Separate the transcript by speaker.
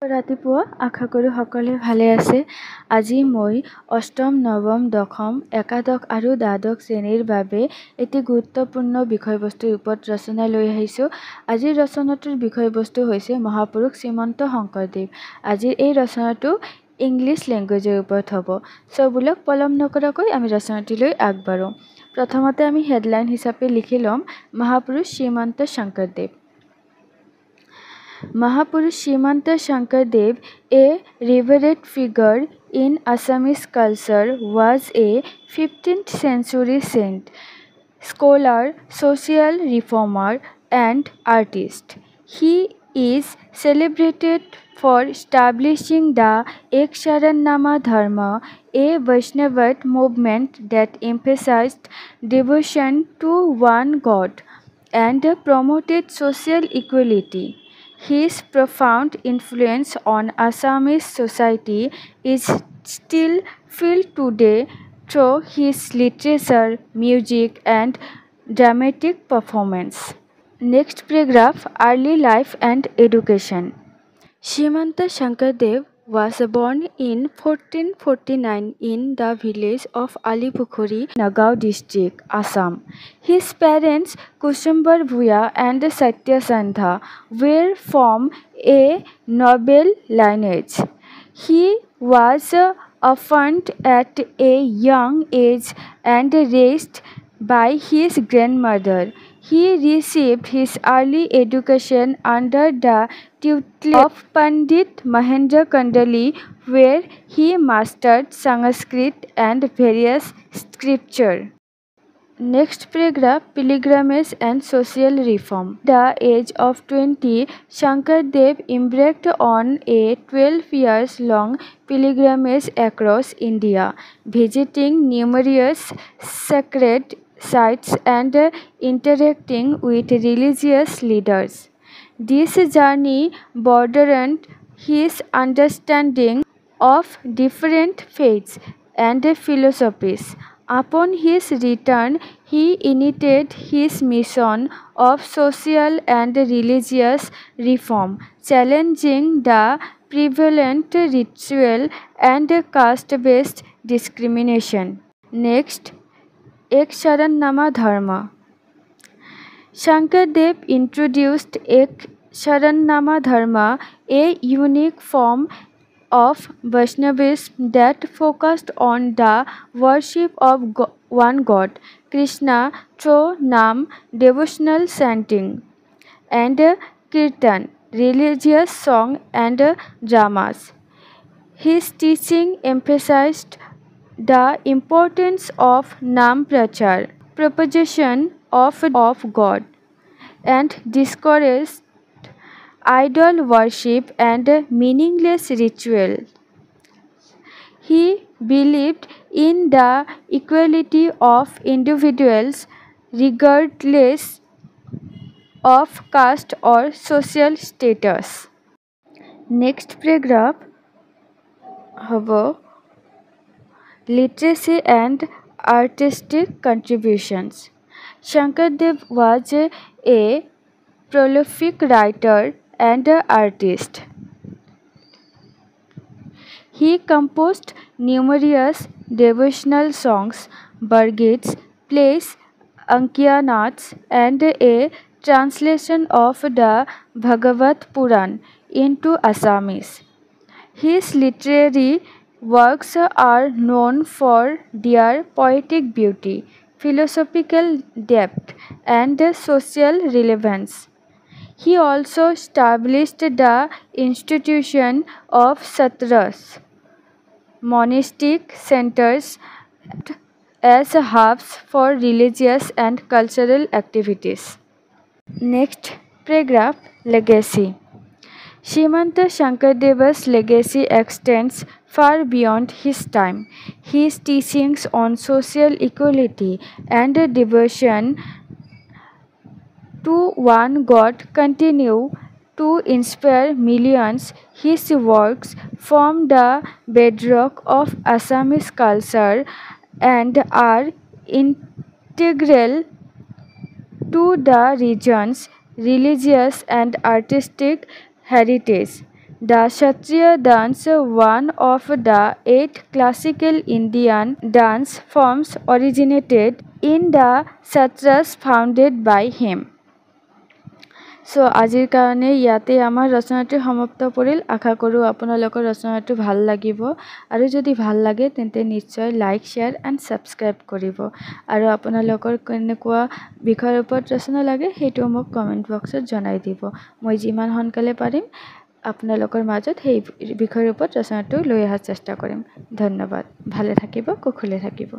Speaker 1: ৰাতিপুৱা আশা কৰোঁ সকলোৱে ভালে আছে। আজি মই অষ্টম, নৱম, দশম, একাদশ আৰু দ্বাদশ শ্ৰেণীৰ বাবে এটি গুৰুত্বপূৰ্ণ বিষয়বস্তুৰ ওপৰত ৰচনা লৈ আহিছোঁ। আজিৰ ৰচনাটোৰ বিষয়বস্তু হৈছে মহাপুৰুষ শ্ৰীমন্ত শংকৰদেৱ। আজিৰ এই ৰচনাটো ইংলিছ লেংগুৱেজৰ ওপৰত হ'ব। ব'লক পলম নকৰাকৈ আমি ৰচনাটিলৈ আগবাঢ়োঁ। প্ৰথমতে আমি হেডলাইন হিচাপে লিখি ল'ম মহাপুৰুষ Srimanta Sankardev. Mahapurush Srimanta Shankardev, a revered figure in Assamese culture, was a 15th century saint, scholar, social reformer, and artist. He is celebrated for establishing the Eksharanama Dharma, a Vaishnavite movement that emphasized devotion to one God and promoted social equality. His profound influence on Assamese society is still felt today through his literature, music, and dramatic performance. Next paragraph, early life and education. Srimanta Shankardev was born in 1449 in the village of Alipukhuri, Nagaon district, Assam. His parents, Kusumbar Bhuya and Satyasandha, were from a noble lineage. He was orphaned at a young age and raised by his grandmother. He received his early education under the tutelage of Pandit Mahendra Kandali, where he mastered Sanskrit and various scriptures. Next paragraph, pilgrimage and social reform. At the age of 20, Shankardev embarked on a 12 years long pilgrimage across India, visiting numerous sacred sites and interacting with religious leaders. This journey broadened his understanding of different faiths and philosophies. Upon his return, he initiated his mission of social and religious reform, challenging the prevalent ritual and caste-based discrimination. Next, Eksharanama Dharma. Shankardev introduced Eksharanama Dharma, a unique form of Vaishnavism that focused on the worship of one God, Krishna, through Nam, devotional chanting, and Kirtan, religious song and dramas. His teaching emphasized the importance of Nam Prachar, proposition of God, and discouraged idol worship and meaningless ritual. He believed in the equality of individuals regardless of caste or social status. Next paragraph, literacy and artistic contributions. Shankardev was a prolific writer and artist. He composed numerous devotional songs, bargaids, plays, ankyanats, and a translation of the Bhagavad Puran into Assamese. His literary works are known for their poetic beauty, philosophical depth, and social relevance. He also established the institution of satras, monastic centers, as hubs for religious and cultural activities. Next paragraph, legacy. Srimanta Shankardeva's legacy extends far beyond his time. His teachings on social equality and devotion to one God continue to inspire millions. His works form the bedrock of Assamese culture and are integral to the region's religious and artistic heritage. The Kshatriya dance, one of the 8 classical Indian dance forms, originated in the Kshatras founded by him. So আজিৰ কাৰণে ইয়াতে আমাৰ ৰচনাটো সমাপ্ত কৰিল। আশা কৰোঁ আপোনালোকৰ ৰচনাটো ভাল লাগিব আৰু যদি ভাল লাগে তেন্তে নিশ্চয় লাইক, শ্বেয়াৰ এণ্ড ছাবস্ক্ৰাইব কৰিব আৰু আপোনালোকৰ কেনেকুৱা বিষয়ৰ ওপৰত ৰচনা লাগে সেইটো মোক কমেণ্ট বক্সত জনাই দিব। মই যিমান সোনকালে পাৰিম আপোনালোকৰ মাজত সেই বিষয়ৰ ওপৰত ৰচনাটো লৈ অহাৰ চেষ্টা কৰিম। ধন্যবাদ। ভালে থাকিব, কুশলে থাকিব।